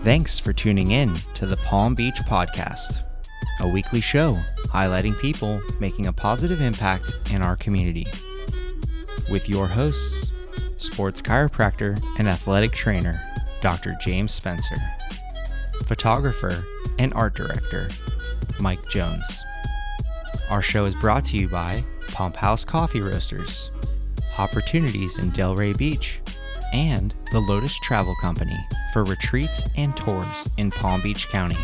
Thanks for tuning in to the Palm Beach Podcast, a weekly show highlighting people making a positive impact in our community. With your hosts, sports chiropractor and athletic trainer, Dr. James Spencer, photographer and art director, Mike Jones. Our show is brought to you by Pump House Coffee Roasters, Hopportunities in Delray Beach, and the Lotus Travel Company for retreats and tours in Palm Beach County.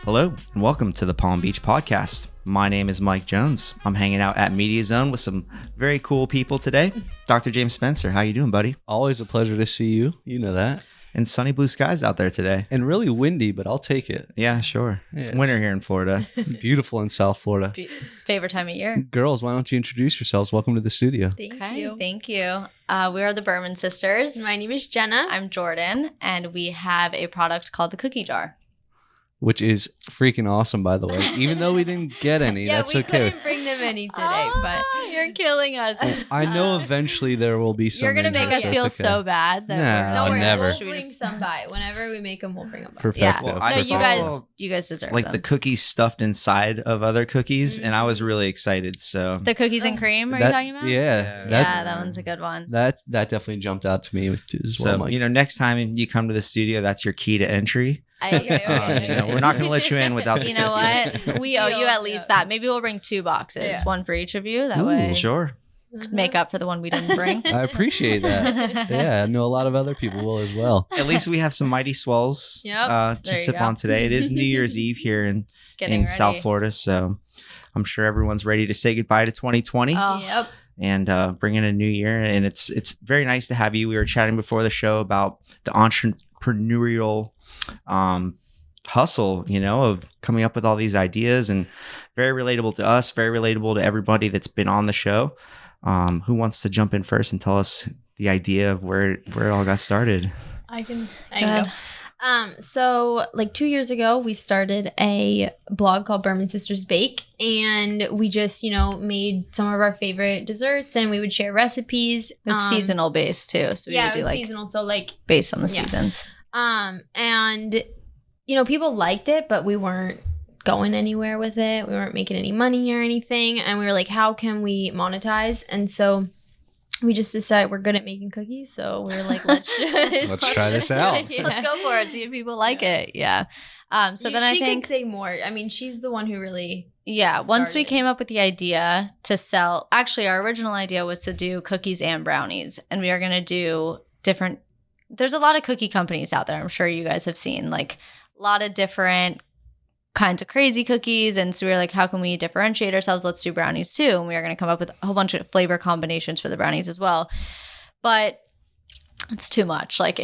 Hello, and welcome to the Palm Beach Podcast. My name is Mike Jones. I'm hanging out at Media Zone with some very cool people today. Dr. James Spencer, how you doing, buddy? Always a pleasure to see you. You know that. And sunny blue skies out there today. And really windy, but I'll take it. Yeah, sure. It's winter here in Florida. Beautiful in South Florida. Favorite time of year. Girls, why don't you introduce yourselves? Welcome to the studio. Thank you. We are the Berman sisters. My name is Jenna. I'm Jordan, and we have a product called the Cookie Jar. Which is freaking awesome, by the way. Even though we didn't get any, that's okay. We couldn't bring them any today, but you're killing us. I know eventually there will be some. You're going to make us feel so bad. That No, never. We'll bring some by. Whenever we make them, we'll bring them by. Perfect. Yeah. Well, No, you guys deserve like them. the cookies stuffed inside of other cookies, and I was really excited. So The cookies and cream, are you talking about? Yeah. That one's a good one. That definitely jumped out to me as well, Mike. next time you come to the studio, that's your key to entry. We're not going to let you in without the You know cookies. what? We owe you at least that. Maybe we'll bring 2 boxes, one for each of you. That way, Sure. make up for the one we didn't bring. I appreciate that. Yeah, I know a lot of other people will as well. At least we have some mighty swells Yep. to There you sip go. on today. It is New Year's Eve here in Getting ready. South Florida, so I'm sure everyone's ready to say goodbye to 2020 Oh. Yep. and bring in a new year. And it's very nice to have you. We were chatting before the show about the entrepreneurial hustle, of coming up with all these ideas, and very relatable to us, very relatable to everybody that's been on the show. Who wants to jump in first and tell us the idea of where it all got started? I can ahead. go. So like 2 years ago, we started a blog called Berman Sisters Bake, and we just, made some of our favorite desserts, and we would share recipes. It was seasonal based too, so we would it do was like seasonal. So like, based on the Yeah. seasons. and people liked it, but we weren't going anywhere with it. We weren't making any money or anything, and we were like, how can we monetize? And so we just decided we're good at making cookies, so we were like, let's try this out. Yeah. Let's go for it. See if people like it. Yeah. So then I think she can say more. I mean, she's the one who really. once we started. came up with the idea to sell, actually our original idea was to do cookies and brownies, and we are going to do different. There's a lot of cookie companies out there. I'm sure you guys have seen like a lot of different kinds of crazy cookies. And so we were like, how can we differentiate ourselves? Let's do brownies too. And we are going to come up with a whole bunch of flavor combinations for the brownies as well. But it's too much. Like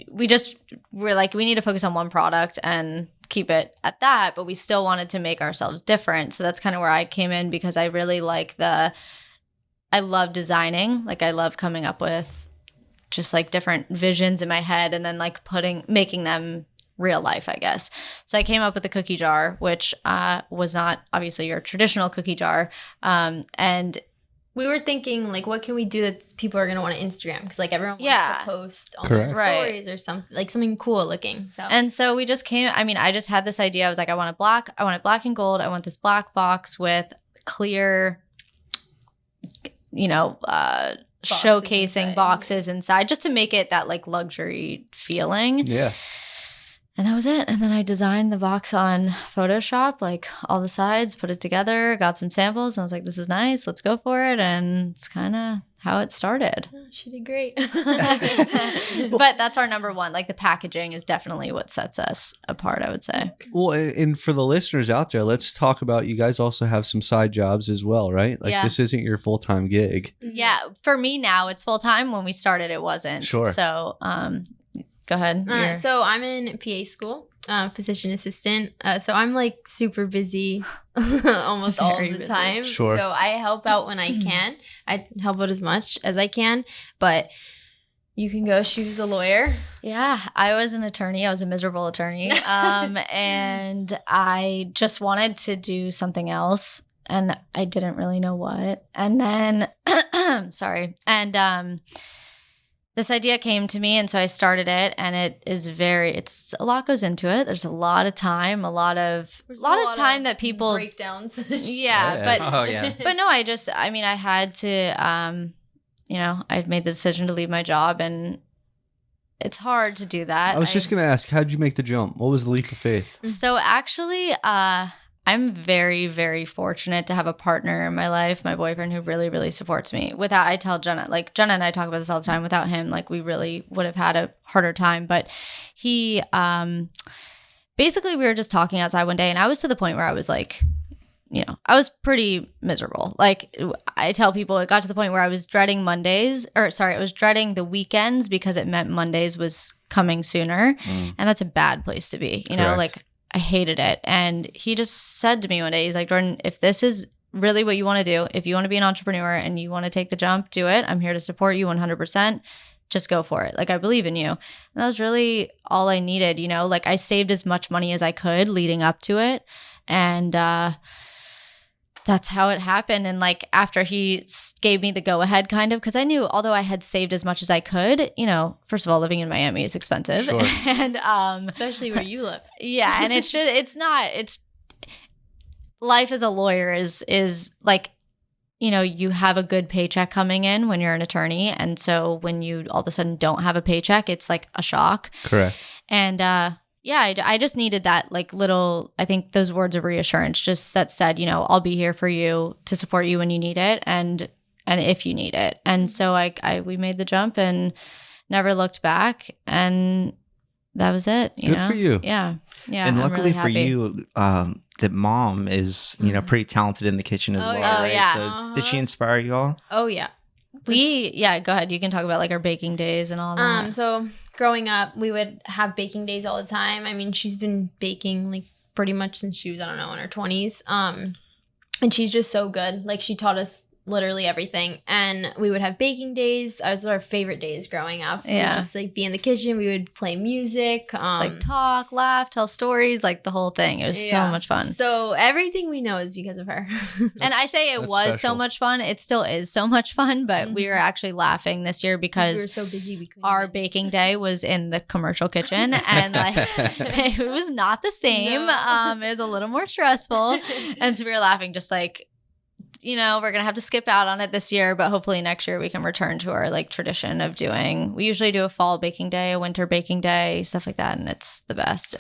we're like, we need to focus on one product and keep it at that. But we still wanted to make ourselves different. So that's kind of where I came in, because I really I love designing. Like I love coming up with just like different visions in my head and then like making them real life, I guess. So I came up with the cookie jar, which was not obviously your traditional cookie jar. And We were thinking, like, what can we do that people are going to want to Instagram? Because, like, everyone wants to post on Correct. their stories or something, like something cool looking. And so we just I just had this idea. I was like, I want it black and gold. I want this black box with clear, showcasing boxes inside, just to make it that like luxury feeling. Yeah. And that was it. And then I designed the box on Photoshop, like all the sides, put it together, got some samples, and I was like, this is nice, let's go for it. And it's kind of how it started. Oh, she did great. But that's our number one. Like the packaging is definitely what sets us apart, I would say. Well, and for the listeners out there, let's talk about, you guys also have some side jobs as well, right? Like this isn't your full-time gig. Yeah. For me now, it's full-time. When we started, it wasn't. Sure. So, go ahead. So I'm in PA school, physician assistant. So I'm like super busy almost all Very the busy. time. Sure. So I help out when I can. I help out as much as I can. But you can go, she's a lawyer. Yeah, I was an attorney. I was a miserable attorney. And I just wanted to do something else. And I didn't really know what. And then, sorry. And this idea came to me, and so I started it, and it's a lot goes into it. There's a lot of time, a lot of time that people breakdowns. But no, I had to, I'd made the decision to leave my job, and it's hard to do that. I was just going to ask, how'd you make the jump? What was the leap of faith? So actually, I'm very, very fortunate to have a partner in my life, my boyfriend, who really, really supports me. I tell Jenna, like Jenna and I talk about this all the time. Without him, like we really would have had a harder time. But he, basically, we were just talking outside one day, and I was to the point where I was like, I was pretty miserable. Like I tell people, it got to the point where I was dreading I was dreading the weekends because it meant Mondays was coming sooner, and that's a bad place to be. Like. I hated it. And he just said to me one day, he's like, Jordan, if this is really what you want to do, if you want to be an entrepreneur and you want to take the jump, do it. I'm here to support you 100%. Just go for it. Like, I believe in you. And that was really all I needed. Like I saved as much money as I could leading up to it. And that's how it happened. And like after he gave me the go ahead, kind of, because I knew, although I had saved as much as I could, first of all, living in Miami is expensive. Sure. And especially where you live. Yeah. And life as a lawyer is like, you have a good paycheck coming in when you're an attorney. And so when you all of a sudden don't have a paycheck, it's like a shock. Correct. And I just needed that like little, I think those words of reassurance just that said, I'll be here for you to support you when you need it and if you need it. And so we made the jump and never looked back, and that was it. Good for you. Yeah. Yeah. And I'm luckily really for happy. you, that mom is, pretty talented in the kitchen as well, yeah. right? Oh, yeah. So did she inspire you all? Oh yeah. Go ahead. You can talk about like our baking days and all that. So growing up, we would have baking days all the time. I mean, she's been baking like pretty much since she was, I don't know, in her 20s. And she's just so good. Like she taught us literally everything. And we would have baking days. That was our favorite days growing up. Yeah. We would just like be in the kitchen. We would play music. Just like talk, laugh, tell stories, like the whole thing. It was so much fun. So everything we know is because of her. And I say it was special. so much fun. It still is so much fun, but we were actually laughing this year because we were so busy. We couldn't our even- baking day was in the commercial kitchen, and like it was not the same. No. It was a little more stressful. And so we were laughing just like, we're going to have to skip out on it this year, but hopefully next year we can return to our like tradition of we usually do a fall baking day, a winter baking day, stuff like that. And it's the best.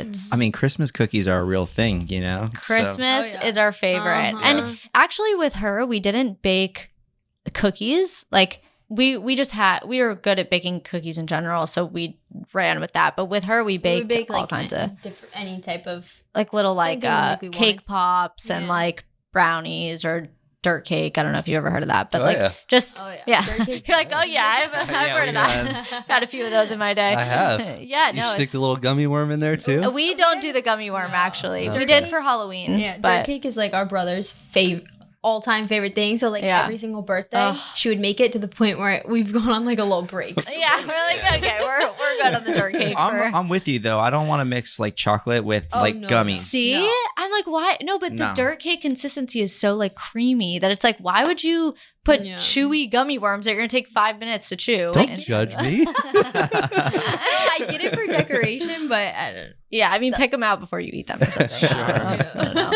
Christmas cookies are a real thing, Christmas So. is our favorite. Uh-huh. And actually with her, we didn't bake cookies. Like we were good at baking cookies in general. So we ran with that. But with her, we baked all like kinds of any type of like little same like thing like we cake wanted. pops and like brownies or dirt cake. I don't know if you've ever heard of that, but just dirt cake. You're like, oh yeah, I've heard of that. Got a few of those in my day. I have. Yeah, You stick the little gummy worm in there too? We don't do the gummy worm actually. Okay. We did for Halloween. Yeah, but dirt cake is like our brother's all-time favorite thing. So like every single birthday, Ugh. she would make it to the point where we've gone on like a little break. yeah, we're like, okay, we're good on the dirt cake. I'm with you though. I don't want to mix like chocolate with Oh, no. gummies. See, No. I'm like, why? No, but the No. dirt cake consistency is so like creamy that it's like, why would you put chewy gummy worms that you're gonna take 5 minutes to chew? Don't judge me. I get it for decoration, but I don't. Yeah, I mean, pick them out before you eat them or something. Sure. I don't know.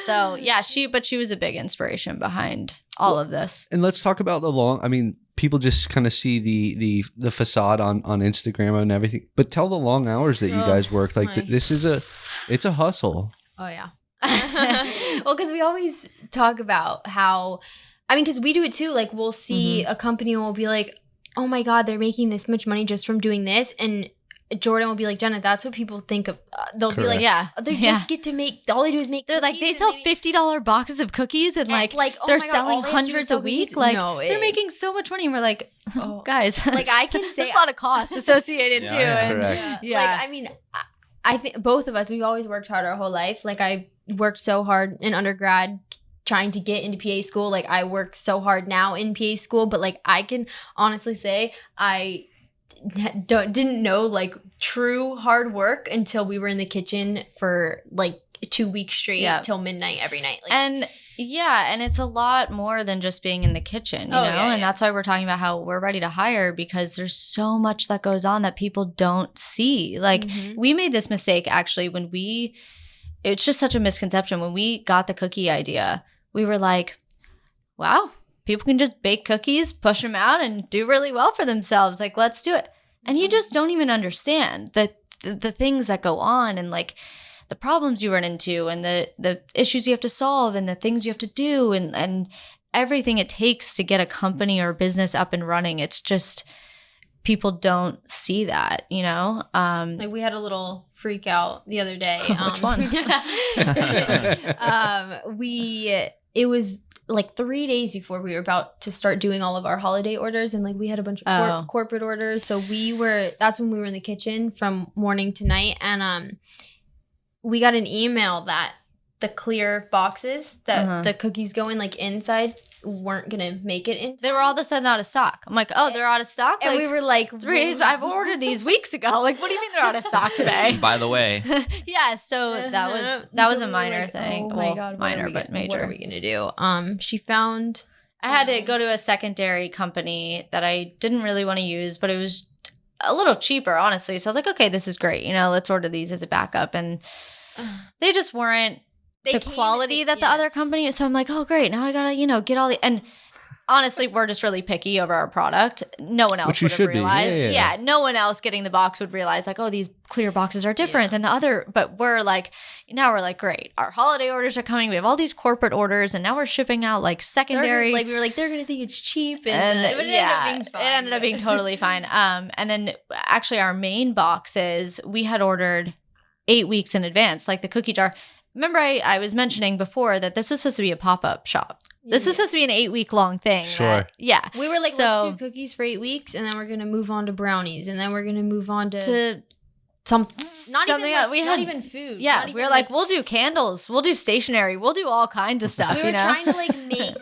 So yeah, she was a big inspiration behind all of this. And let's talk about people just kind of see the facade on Instagram and everything, but tell the long hours that you guys work. Like this is it's a hustle. Oh yeah. Well, because we always talk about how, because we do it too. Like we'll see a company and we'll be like, oh my God, they're making this much money just from doing this. And Jordan will be like, Jenna, that's what people think of. They'll be like, yeah, they just get to make, all they do is make They're like, they sell $50 boxes of cookies and like oh they're my God, selling all they have to do is hundreds sell a week. cookies? Like No, they're making so much money. And we're like, Oh. guys, Like I can say, there's a lot of costs associated Yeah, too. yeah, And correct. yeah. Like, I think both of us, we've always worked hard our whole life. Like I worked so hard in undergrad trying to get into PA school. Like I work so hard now in PA school, but like I can honestly say I didn't know like true hard work until we were in the kitchen for like 2 weeks straight till midnight every night. Like, And Yeah, and it's a lot more than just being in the kitchen, you know? And that's why we're talking about how we're ready to hire, because there's so much that goes on that people don't see. Like, we made this mistake actually when it's just such a misconception. When we got the cookie idea, we were like, wow, people can just bake cookies, push them out, and do really well for themselves. Like, let's do it. And you just don't even understand the things that go on, and like the problems you run into, and the issues you have to solve, and the things you have to do, and everything it takes to get a company or business up and running. It's just, people don't see that, you know? Like, we had a little freak out the other day. Which one? It was like 3 days before we were about to start doing all of our holiday orders, and like we had a bunch of corporate orders. So that's when we were in the kitchen from morning to night, and we got an email that the clear boxes that the cookies go in, like inside, weren't gonna make it in. They were all of a sudden out of stock. I'm like, oh, they're out of stock? And like, we were like, 3 days, I've ordered these weeks ago. Like, what do you mean they're out of stock today? By the way. Yeah, so that was a minor like, thing. Oh my God, minor, but major. What are we gonna do? She found... I had to go to a secondary company that I didn't really want to use, but it was a little cheaper, honestly. So I was like, okay, this is great. You know, let's order these as a backup. And they just weren't the quality that the other company is. So I'm like, oh, great. Now I got to, get all the... And honestly, we're just really picky over our product. No one else would have realized. Yeah, no one else getting the box would realize, like, oh, these clear boxes are different than the other. But we're like, great. Our holiday orders are coming. We have all these corporate orders, and now we're shipping out like secondary. We were like, they're gonna think it's cheap, and it ended up being fine. It ended up being totally fine. And then actually, our main boxes we had ordered 8 weeks in advance, like the cookie jar. Remember, I was mentioning before that this was supposed to be a pop-up shop. This was supposed to be an 8-week-long thing. Sure. We were like, let's do cookies for 8 weeks, and then we're going to move on to brownies, and then we're going to move on to something else. Not even food. Yeah, we were like, we'll do candles. We'll do stationery. We'll do all kinds of stuff, We were trying to like make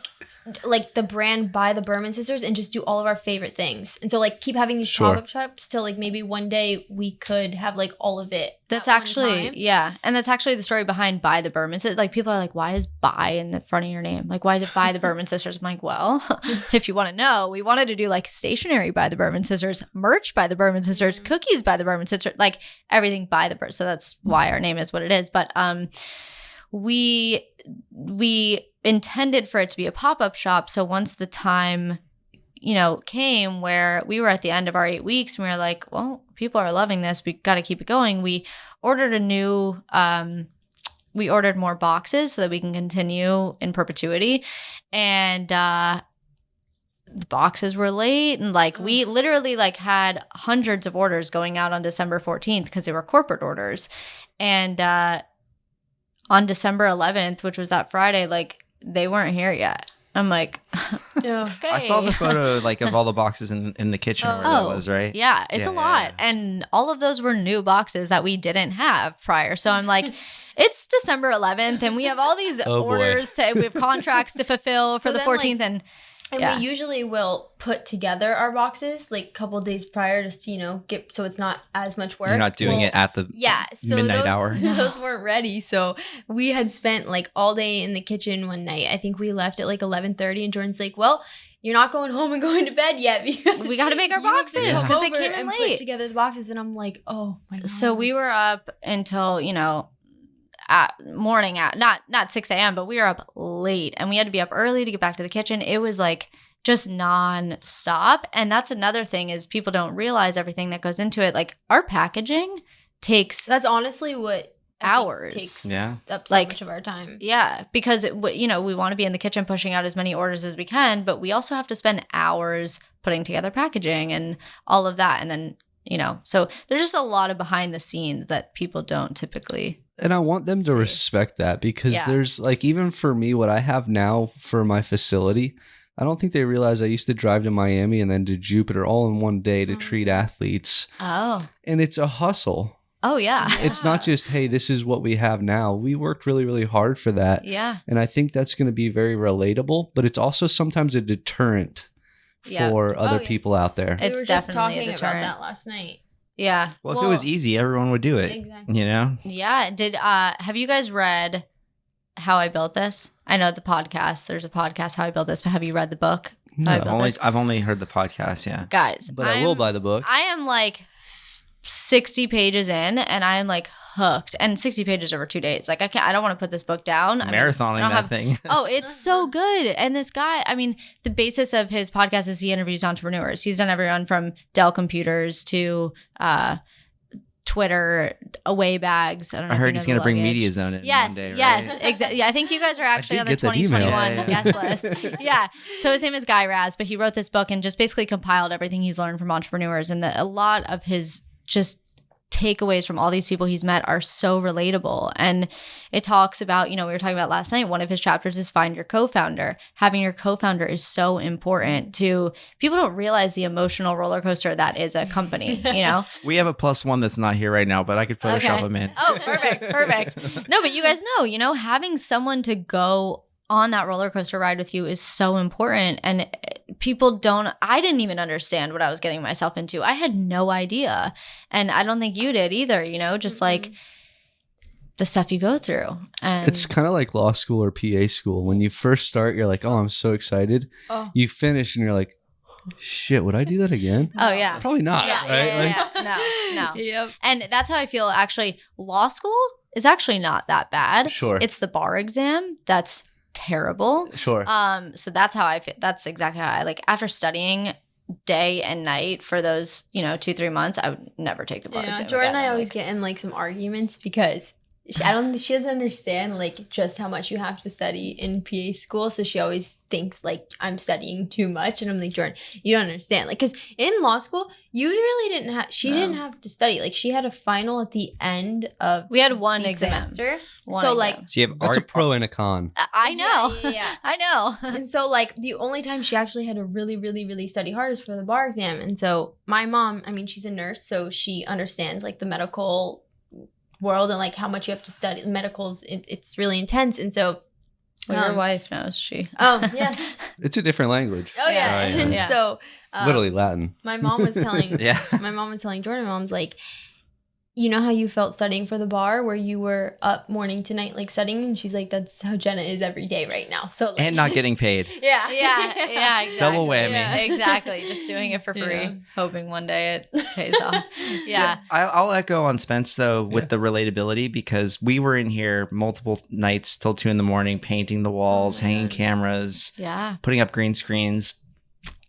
like the brand by the Berman sisters and just do all of our favorite things. And so like keep having these pop-up shops till like maybe one day we could have like all of it. That's actually, and that's actually the story behind By the Berman Sisters. Like people are like, why is By in the front of your name? Like, why is it By the Berman Sisters? I'm like, well, if you want to know, we wanted to do like stationery by the Berman Sisters, merch by the Berman Sisters, cookies by the Berman Sisters, like everything by the Berman. So that's why our name is what it is. But we intended for it to be a pop-up shop. So once the time, came where we were at the end of our 8 weeks and we were like, well, people are loving this. We got to keep it going. We ordered we ordered more boxes so that we can continue in perpetuity. And the boxes were late. And we literally had hundreds of orders going out on December 14th because they were corporate orders. And on December 11th, which was that Friday, they weren't here yet. I'm like, okay. I saw the photo of all the boxes in the kitchen where that was, right? Yeah, it's a lot. Yeah. And all of those were new boxes that we didn't have prior. So I'm like, it's December 11th and we have all these orders we have contracts to fulfill for the 14th. And we usually will put together our boxes a couple days prior just to, get so it's not as much work. You're not doing it at the midnight hour. Those weren't ready. So we had spent all day in the kitchen one night. I think we left at 11:30 and Jordan's like, well, you're not going home and going to bed yet because we got to make our boxes because they came in late. Put together the boxes and I'm like, oh my God. So we were up until, at morning at not 6 a.m., but we were up late and we had to be up early to get back to the kitchen. It was just non-stop. And that's another thing is people don't realize everything that goes into it. Our packaging takes that's honestly what hours takes up so much of our time. Yeah, because we want to be in the kitchen pushing out as many orders as we can, but we also have to spend hours putting together packaging and all of that. And then so there's just a lot of behind the scenes that people don't typically and I want them to respect that because there's even for me, what I have now for my facility, I don't think they realize I used to drive to Miami and then to Jupiter all in one day to treat athletes. Oh. And it's a hustle. Oh, yeah. It's not just, hey, this is what we have now. We worked really, really hard for that. Yeah. And I think that's going to be very relatable, but it's also sometimes a deterrent for other people out there. It's we were definitely just talking a deterrent. about that last night. Yeah. Well, if it was easy, everyone would do it. Exactly. You know? Yeah. Have you guys read How I Built This? I know the podcast. There's a podcast, How I Built This, but have you read the book? No. How I Built This? I've only heard the podcast, yeah. Guys, But I will buy the book. I am like 60 pages in, and I am like hooked. And 60 pages over 2 days. Like I don't want to put this book down. Marathoning that thing. Oh, it's so good. And this guy, I mean, the basis of his podcast is he interviews entrepreneurs. He's done everyone from Dell Computers to Twitter, away bags. I don't know. I heard he's going to bring luggage. Media Zone in Yes, one day, right? yes, exactly. Yeah, I think you guys are actually on the get that email. 2021 guest list. Yeah. So his name is Guy Raz, but he wrote this book and just basically compiled everything he's learned from entrepreneurs. And a lot of his just takeaways from all these people he's met are so relatable. And it talks about, we were talking about last night, one of his chapters is find your co-founder. Having your co-founder is so important to people. Don't realize the emotional roller coaster that is a company, We have a +1 that's not here right now, but I could Photoshop him in. Oh, perfect. No, but you guys know, having someone to go on that roller coaster ride with you is so important. And I didn't even understand what I was getting myself into. I had no idea. And I don't think you did either, just like the stuff you go through. And it's kind of like law school or PA school. When you first start, you're like, oh, I'm so excited. Oh. You finish and you're like, shit, would I do that again? Oh, yeah. Probably not. Yeah, right? No. Yep. And that's how I feel. Actually, law school is actually not that bad. Sure. It's the bar exam that's terrible. Sure. So that's how I feel. That's exactly how I like. After studying day and night for those 2-3 months, I would never take the bar exam. Jordan again. and I always get in like some arguments because she doesn't understand like just how much you have to study in PA school. So she always thinks like I'm studying too much, and I'm like, Jordan, you don't understand. Like, because in law school, you really didn't have to study. Like, she had a final at the end of we had one the exam. semester. One so exam. like, So you have That's a pro and a con. I know. Yeah. I know. And so like the only time she actually had to really, really, really study hard is for the bar exam. And so my mom, I mean, she's a nurse, so she understands like the medical world and like how much you have to study. Medicals, it's really intense. And so well, your wife knows she. Oh yeah. It's a different language. Oh yeah. Oh, yeah. And Yeah. so Literally Latin. my mom was telling Yeah. my mom was telling Jordan, mom's like, you know how you felt studying for the bar where you were up morning to night like studying? And she's like, that's how Jenna is every day right now. So like, And not getting paid. yeah. Yeah, exactly. Double whammy. Yeah. Exactly. Just doing it for free, Yeah. hoping one day it pays off. Yeah. I'll echo on Spence though with the relatability, because we were in here multiple nights till 2 a.m, painting the walls, hanging cameras, Yeah. putting up green screens,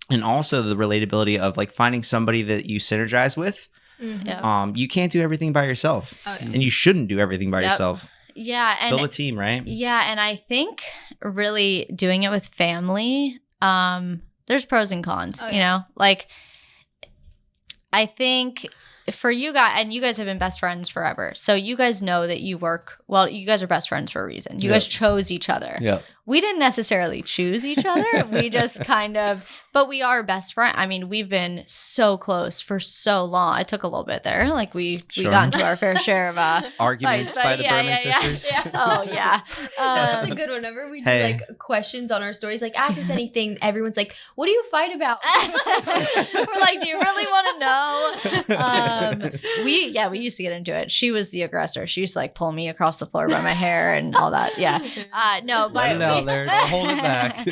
and also the relatability of like finding somebody that you synergize with. Mhm. Yeah. You can't do everything by yourself, Oh, yeah. and you shouldn't do everything by Yep. yourself. Yeah. And Build a team, right? yeah, and I think really doing it with family, there's pros and cons, Oh, yeah. Like I think for you guys, and you guys have been best friends forever. So you guys know that you guys are best friends for a reason. You guys chose each other. Yeah. We didn't necessarily choose each other. We just but we are best friends. I mean, we've been so close for so long. It took a little bit there. Like we Sure. got into our fair share of Arguments fights, by but the yeah, Berman yeah, sisters. Yeah. Oh yeah. That's a good one. Whenever we do Hey. like questions on our stories, like ask us anything, everyone's like, what do you fight about? We're like, do you really want to know? We used to get into it. She was the aggressor. She used to like pull me across the floor by my hair and all that. Yeah. No, but Let it out there. Don't hold it back.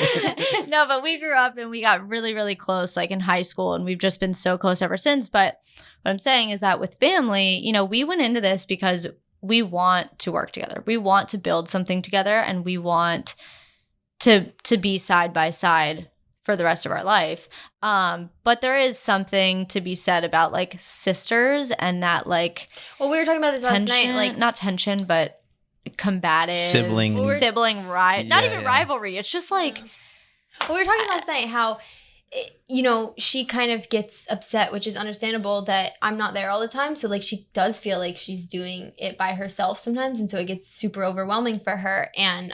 No, but we grew up and we got really, really close, like in high school, and we've just been so close ever since. But what I'm saying is that with family, we went into this because we want to work together. We want to build something together, and we want to be side by side for the rest of our life. But there is something to be said about like sisters and that like Well, we were talking about this last night, like not tension, but combative Sibling. not even Yeah. rivalry. It's just like well, we were talking last night how she kind of gets upset, which is understandable, that I'm not there all the time. So like she does feel like she's doing it by herself sometimes, and so it gets super overwhelming for her. And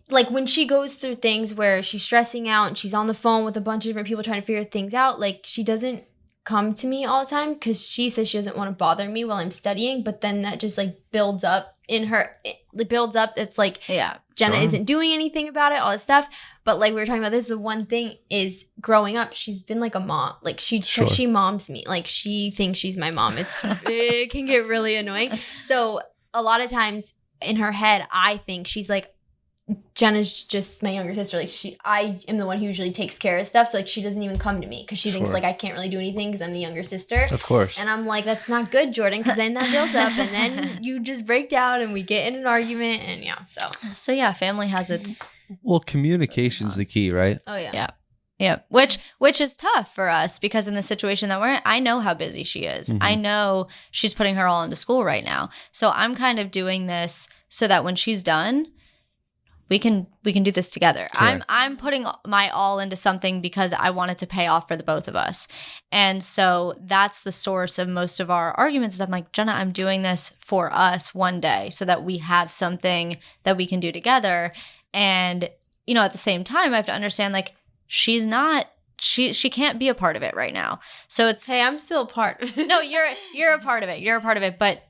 like when she goes through things where she's stressing out and she's on the phone with a bunch of different people trying to figure things out, like she doesn't come to me all the time because she says she doesn't want to bother me while I'm studying, but then that just like builds up in her. It builds up. It's like Jenna Sure. isn't doing anything about it, all this stuff. But like we were talking about, this is the one thing is growing up, she's been like a mom. Like she moms me. Like she thinks she's my mom. It can get really annoying. So a lot of times in her head, I think she's like, Jenna's just my younger sister. Like I am the one who usually takes care of stuff. So like she doesn't even come to me because she thinks like I can't really do anything because I'm the younger sister. Of course. And I'm like, that's not good, Jordan, because then that builds up and then you just break down and we get in an argument and So yeah, family has its. Well, communication's the key, right? Oh yeah. Yeah. Yeah, which is tough for us because in the situation that we're in, I know how busy she is. I know she's putting her all into school right now. So I'm kind of doing this so that when she's done, we can do this together. Correct. I'm putting my all into something because I want it to pay off for the both of us. And so that's the source of most of our arguments is I'm like, Jenna, I'm doing this for us one day so that we have something that we can do together. And, you know, at the same time, I have to understand like, she's not she can't be a part of it right now. So it's hey, I'm still a part of it. No, you're a part of it. You're a part of it, but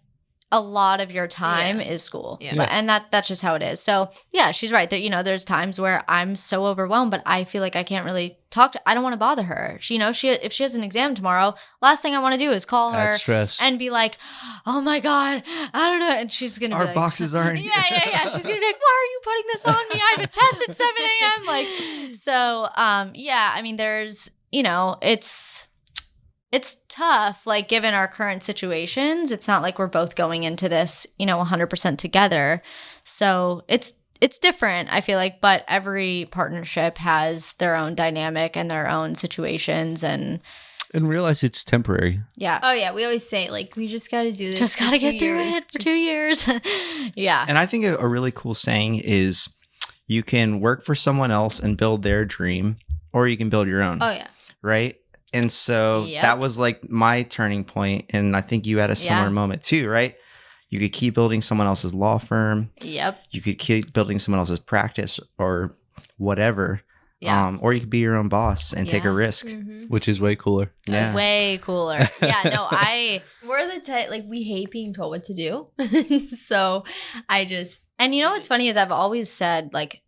a lot of your time is school. Yeah. And that's just how it is. So yeah, she's right. There, you know, there's times where I'm so overwhelmed, but I feel like I can't really I don't want to bother her. She, you know, if she has an exam tomorrow, last thing I want to do is call her and be like, oh my God, I don't know. And she's going to be like, our boxes aren't. Yeah. She's going to be like, why are you putting this on me? I have a test at 7 a.m. Like, so, yeah, I mean, there's, you know, it's tough, like given our current situations. It's not like we're both going into this, you know, 100% together. So it's different, I feel like, but every partnership has their own dynamic and their own situations and realize it's temporary. Yeah. Oh yeah, we always say like we just got to do this. Just got to get through it for 2 years. Yeah. And I think a really cool saying is you can work for someone else and build their dream, or you can build your own. Oh yeah. Right? And so that was like my turning point, and I think you had a similar moment too, right? You could keep building someone else's law firm. Yep. You could keep building someone else's practice or whatever. Yeah. Or you could be your own boss and take a risk. Which is way cooler. Yeah. Way cooler. Yeah, no, we're the type, like, we hate being told what to do. So and you know what's funny is I've always said, like,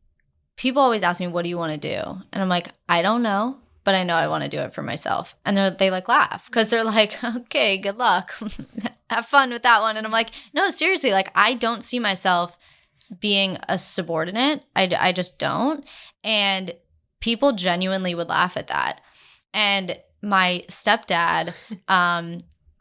people always ask me, what do you want to do? And I'm like, I don't know, but I know I want to do it for myself. And they like laugh because they're like, okay, good luck. Have fun with that one. And I'm like, no, seriously, like, I don't see myself being a subordinate. I just don't. And people genuinely would laugh at that. And my stepdad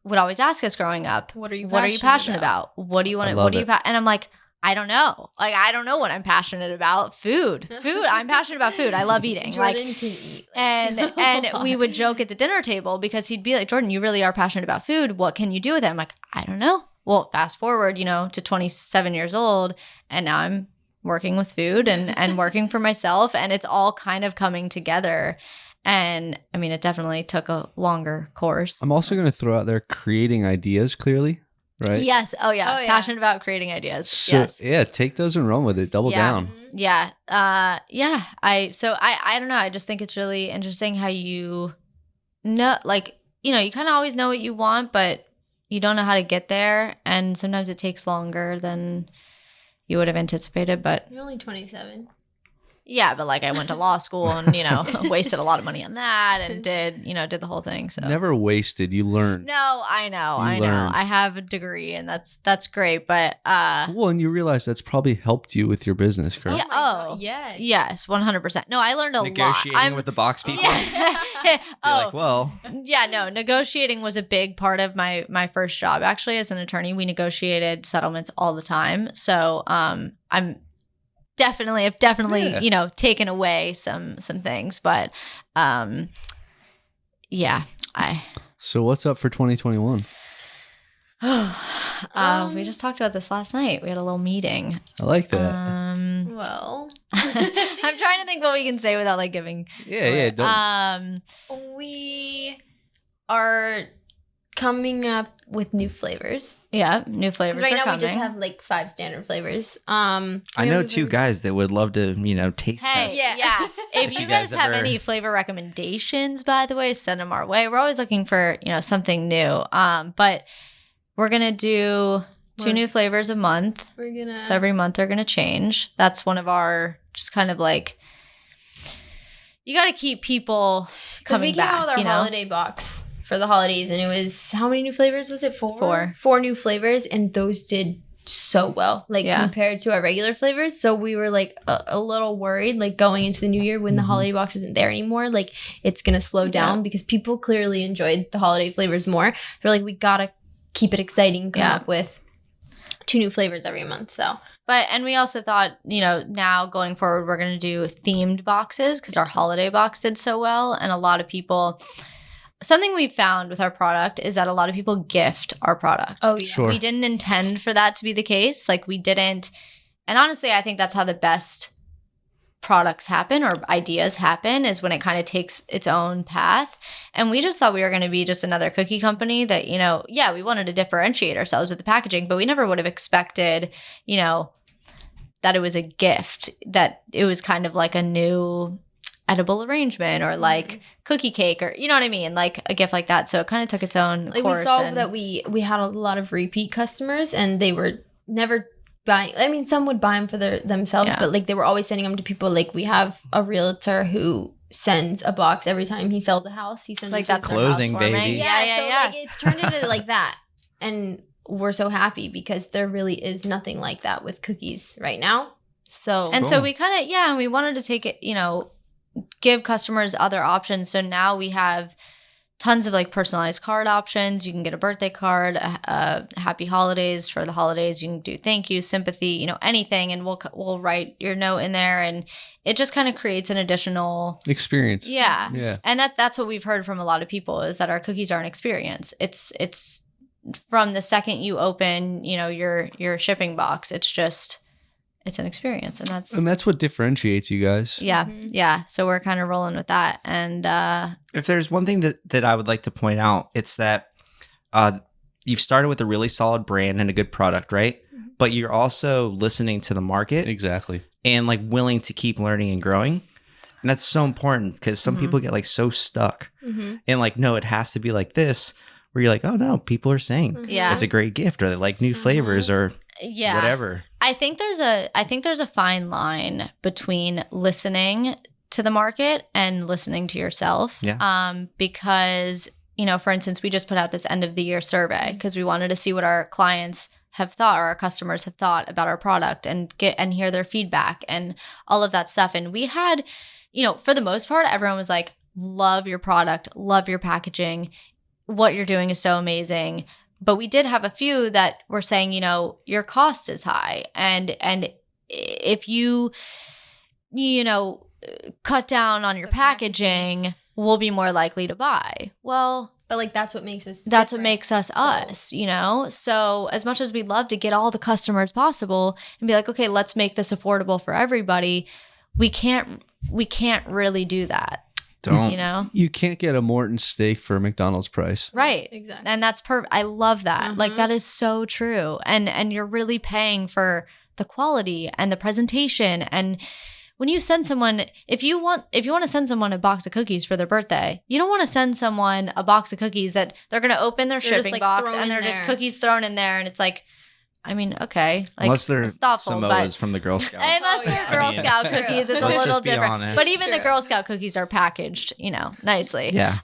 would always ask us growing up, what are you passionate about? What do you want to, and I'm like, I don't know. Like, I don't know what I'm passionate about. Food. I'm passionate about food. I love eating. Jordan can eat. And we would joke at the dinner table because he'd be like, Jordan, you really are passionate about food. What can you do with it? I'm like, I don't know. Well, fast forward, you know, to 27 years old, and now I'm working with food and working for myself, and it's all kind of coming together. And I mean, it definitely took a longer course. I'm also going to throw out there creating ideas cleally, right? Yes. Oh yeah. Passionate about creating ideas. So, yes. Yeah, take those and run with it. Double down. Yeah. I don't know. I just think it's really interesting how you know, like, you know, you kind of always know what you want, but you don't know how to get there. And sometimes it takes longer than you would have anticipated, but you're only 27. Yeah, but like I went to law school and, you know, wasted a lot of money on that and did the whole thing. So never wasted. You learned. No, I know. I have a degree and that's great. But well, and you realize that's probably helped you with your business, correct? Yeah. Yes. Yes, 100%. No, I learned a lot. Negotiating with the box people. Like, well. Yeah, no, negotiating was a big part of my first job. Actually, as an attorney, we negotiated settlements all the time. So I've definitely, you know, taken away some things, but So what's up for 2021? We just talked about this last night. We had a little meeting. I like that. Well, I'm trying to think what we can say without like giving. Yeah. Don't. We are coming up with new flavors. Yeah, new flavors. Right now coming. we just have like 5 standard flavors. I know 2 guys that would love to, you know, taste test. Yeah. If you guys have any flavor recommendations, by the way, send them our way. We're always looking for, you know, something new. But we're gonna do 2 new flavors a month. So every month they're gonna change. That's one of our just kind of like, you got to keep people coming back. Because we came out with our holiday box for the holidays, and it was, how many new flavors was it? 4 new flavors, and those did so well, like compared to our regular flavors. So we were like a little worried, like going into the new year when the holiday box isn't there anymore, like it's gonna slow down because people clearly enjoyed the holiday flavors more. They're like, we gotta keep it exciting, come up with 2 new flavors every month. So and we also thought, you know, now going forward we're going to do themed boxes because our holiday box did so well. And a lot of people, something we found with our product is that a lot of people gift our product. Oh, yeah. Sure. We didn't intend for that to be the case. Like we didn't. And honestly, I think that's how the best products happen or ideas happen, is when it kind of takes its own path. And we just thought we were going to be just another cookie company that, you know, we wanted to differentiate ourselves with the packaging, but we never would have expected, you know, that it was a gift, that it was kind of like a new edible arrangement or like cookie cake, or you know what I mean, like a gift like that. So it kind of took its own like course. We saw that we had a lot of repeat customers, and they were never buying. I mean, some would buy them for themselves, but like they were always sending them to people. Like we have a realtor who sends a box every time he sells a house. He sends like that closing, baby. Yeah. Like it's turned into like that, and we're so happy because there really is nothing like that with cookies right now. So so we kind of we wanted to take it, you know, give customers other options. So now we have tons of like personalized card options. You can get a birthday card, happy holidays for the holidays. You can do thank you, sympathy, you know, anything, and we'll write your note in there, and it just kind of creates an additional experience. Yeah. And that's what we've heard from a lot of people, is that our cookies are an experience. It's from the second you open, you know, your shipping box, it's an experience, and that's what differentiates you guys. Yeah. So we're kind of rolling with that. And if there's one thing that I would like to point out, it's that you've started with a really solid brand and a good product, right? But you're also listening to the market. Exactly. And like willing to keep learning and growing. And that's so important, because some people get like so stuck and like, no, it has to be like this, where you're like, oh no, people are saying it's a great gift, or they like new flavors, or whatever. I think there's a fine line between listening to the market and listening to yourself. Because, you know, for instance, we just put out this end of the year survey because we wanted to see what our clients have thought, or our customers have thought about our product, and hear their feedback and all of that stuff. And we had, you know, for the most part, everyone was like, love your product, love your packaging, what you're doing is so amazing. But we did have a few that were saying, you know, your cost is high, and if you know, cut down on your packaging, we'll be more likely to buy. Well, but like that's what makes us us, you know? So as much as we'd love to get all the customers possible and be like, okay, let's make this affordable for everybody, we can't really do that. Don't. You know? You can't get a Morton steak for a McDonald's price. Right. Exactly. And that's perfect. I love that. Like that is so true. And you're really paying for the quality and the presentation. And when you send someone, if you want to send someone a box of cookies for their birthday, you don't want to send someone a box of cookies that they're going to open their shipping box and they're just cookies thrown in there, and it's like, I mean, okay. Like, unless they're thoughtful, Samoas from the Girl Scouts. Unless they're Girl Scout cookies, it's a little different. Honest. But even the Girl Scout cookies are packaged, you know, nicely. Yeah.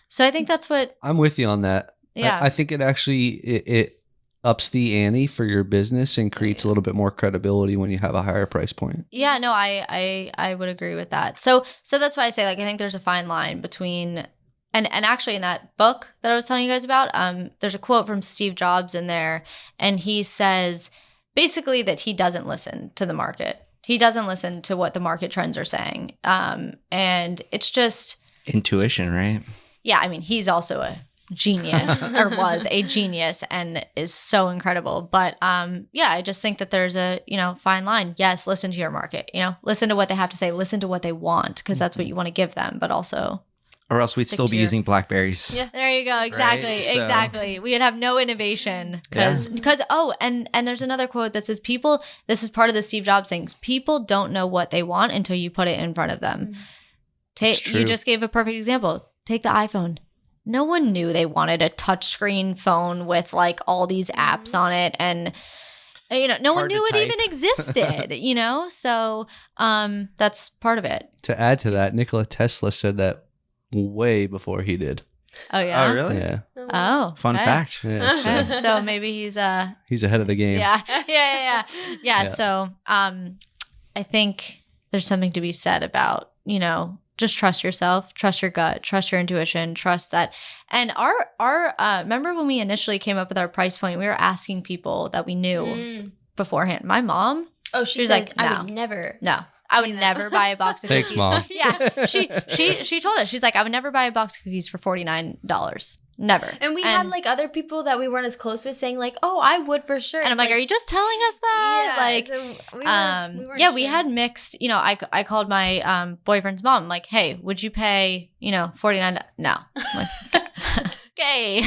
So I think that's what... I'm with you on that. Yeah. I think it actually, it ups the ante for your business and creates a little bit more credibility when you have a higher price point. Yeah, no, I would agree with that. So that's why I say, like, I think there's a fine line between... And actually in that book that I was telling you guys about, there's a quote from Steve Jobs in there, and he says basically that he doesn't listen to the market. He doesn't listen to what the market trends are saying. And it's just... intuition, right? Yeah, I mean, he's also a genius, or was a genius, and is so incredible. But yeah, I just think that there's a, you know, fine line. Yes, listen to your market, you know, listen to what they have to say, listen to what they want, because that's what you want to give them, but also... Or else we'd still be using Blackberries. Yeah, there you go. Exactly. Right? So, exactly. We would have no innovation because and there's another quote that says this is part of the Steve Jobs things. People don't know what they want until you put it in front of them. You just gave a perfect example. Take the iPhone. No one knew they wanted a touchscreen phone with like all these apps on it, and you know, no one knew it even existed, you know? So that's part of it. To add to that, Nikola Tesla said that way before he did. Oh yeah. Oh, really? Yeah. Oh, Fun okay. fact. Yeah. Okay. So So maybe he's he's ahead of the game. Yeah. Yeah. So I think there's something to be said about, just trust yourself, trust your gut, trust your intuition, trust that. And our remember when we initially came up with our price point, we were asking people that we knew beforehand. My mom, Oh, she was said, like, no. I would never. No. I would never buy a box of Thanks, cookies. Mom. Yeah. She told us, she's like, I would never buy a box of cookies for $49. Never. And we had like other people that we weren't as close with saying like, oh, I would for sure. And I'm like, are you just telling us that? Yeah, Like, so we weren't we sure. had mixed, I called my boyfriend's mom, like, hey, would you pay, $49? No. I'm like, okay.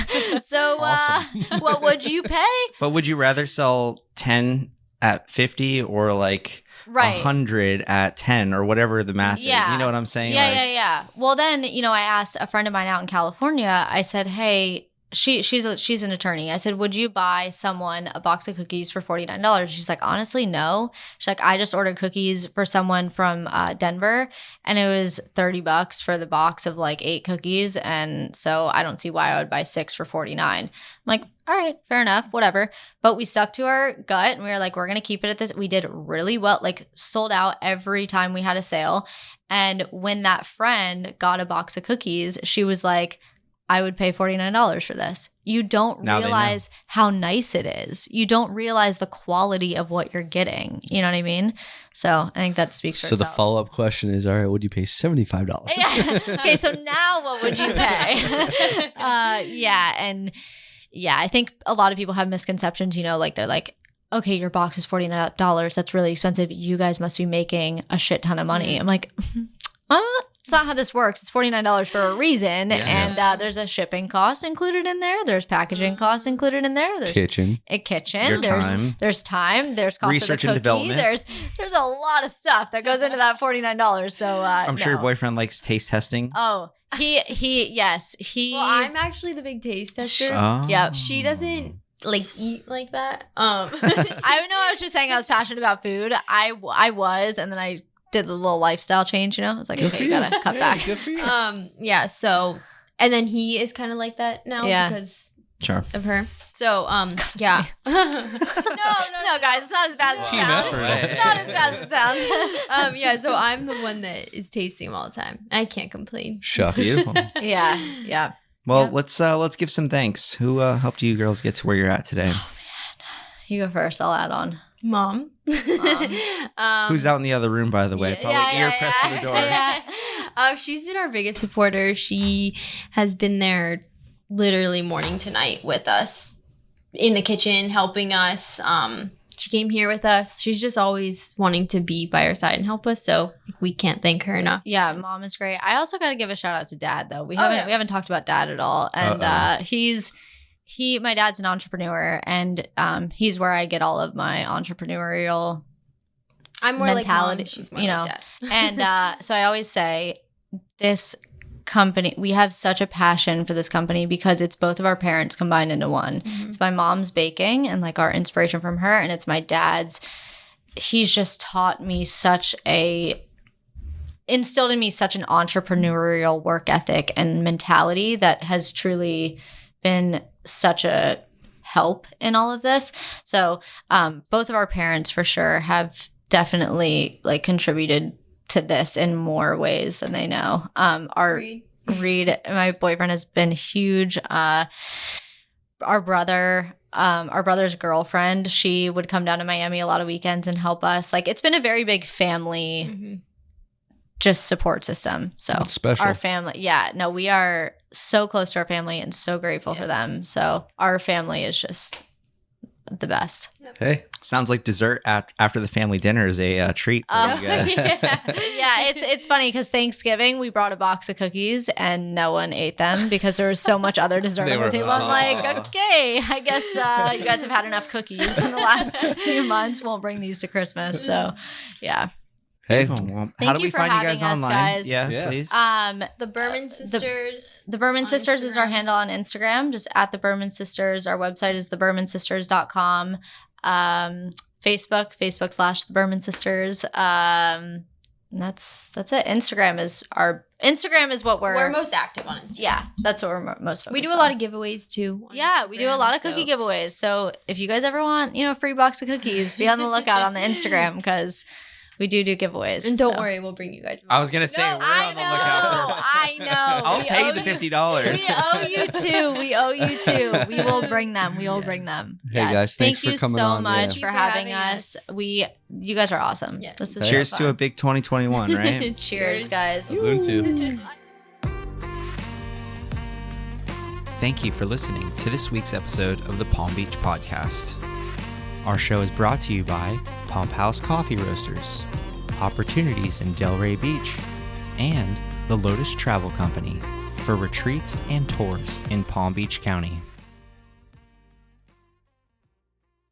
So Awesome. what would you pay? But would you rather sell 10 at 50 or like Right. 100 at 10 or whatever the math is? You know what I'm saying? Yeah. Well, then, I asked a friend of mine out in California, I said, hey, she's an attorney. I said, would you buy someone a box of cookies for $49? She's like, honestly, no. She's like, I just ordered cookies for someone from Denver, and it was $30 for the box of like 8 cookies. And so I don't see why I would buy 6 for $49. I'm like, all right, fair enough, whatever. But we stuck to our gut, and we were like, we're going to keep it at this. We did really well, like sold out every time we had a sale. And when that friend got a box of cookies, she was like, I would pay $49 for this. You don't realize how nice it is. You don't realize the quality of what you're getting. You know what I mean? So I think that speaks for So itself. the follow-up question is, all right, would you pay $75? Yeah. Okay, so now what would you pay? I think a lot of people have misconceptions, like they're like, okay, your box is $49. That's really expensive. You guys must be making a shit ton of money. I'm like, it's not how this works. It's $49 for a reason. Yeah. And there's a shipping cost included in there. There's packaging costs included in there. There's Kitchen. a kitchen. Your there's time. There's time. There's cost Research of the and cookie. development. There's a lot of stuff that goes into that $49. So I'm sure your no. boyfriend likes taste testing. Oh, yes. Well, I'm actually the big taste tester. Oh. Yep. She doesn't like eat like that. I know I was just saying I was passionate about food. I was, and then I did the little lifestyle change, I was like, Good okay, for you gotta cut Yeah, back. Good for you. So, and then he is kind of like that now because Sure. of her. So, yeah. No, guys, it's not as bad as it Team sounds. effort. Not as bad as it sounds. So I'm the one that is tasting them all the time. I can't complain. Shucks. Beautiful. Yeah. Well, Yeah. let's give some thanks. Who helped you girls get to where you're at today? You go first. I'll add on. Mom. Who's out in the other room, by the way? Probably ear pressed to the door. Yeah. She's been our biggest supporter. She has been there literally morning to night with us in the kitchen, helping us. She came here with us. She's just always wanting to be by our side and help us. So we can't thank her enough. Yeah, Mom is great. I also got to give a shout out to Dad though. We Oh, haven't yeah. we haven't talked about Dad at all, and my dad's an entrepreneur, and he's where I get all of my entrepreneurial I'm more mentality, like Mom. She's more you know. like Dad. And so I always say this company, we have such a passion for this company because it's both of our parents combined into one. Mhm. It's my mom's baking and like our inspiration from her, and it's my dad's. He's just taught me instilled in me such an entrepreneurial work ethic and mentality that has truly been such a help in all of this. So both of our parents for sure have definitely like contributed to this in more ways than they know. Reed, my boyfriend, has been huge. Our brother's girlfriend, she would come down to Miami a lot of weekends and help us. Like, it's been a very big family Mhm. just support system. So That's special. our family, we are so close to our family and so grateful for them. So our family is just the best. Hey. Sounds like dessert after the family dinner is a treat for you guys. Yeah, it's funny because Thanksgiving we brought a box of cookies and no one ate them because there was so much other dessert They on the were- table. I'm like, Aw. okay, I guess you guys have had enough cookies in the last few months. Won't bring these to Christmas. So, yeah. Hey. Oh, well, Thank how do you we for find you guys having us, online? guys. Yeah, please. The Berman sisters. The Berman on Sisters is our Instagram. handle on Instagram, just at the Berman Sisters. Our website is thebermansisters.com. Facebook / the Berman Sisters. And that's it. Instagram is what We're most active on Instagram. Yeah, that's what we're most focused on. We do a lot of giveaways too. Yeah, we do a lot of cookie giveaways. So if you guys ever want, a free box of cookies, be on the lookout on the Instagram because we do giveaways. And don't worry, we'll bring you guys. I was gonna say we're on the lookout for. I know. I'll pay you the $50. We owe you two. We will bring them. We will bring them. Hey guys, thanks for coming on. Thank you so much for having us. You guys are awesome. Yes. This was Cheers so to a big 2021, right? Cheers, guys. Ubuntu. Thank you for listening to this week's episode of the Palm Beach Podcast. Our show is brought to you by Pump House Coffee Roasters, Hopportunities in Delray Beach, and the Lotus Travel Company for retreats and tours in Palm Beach County.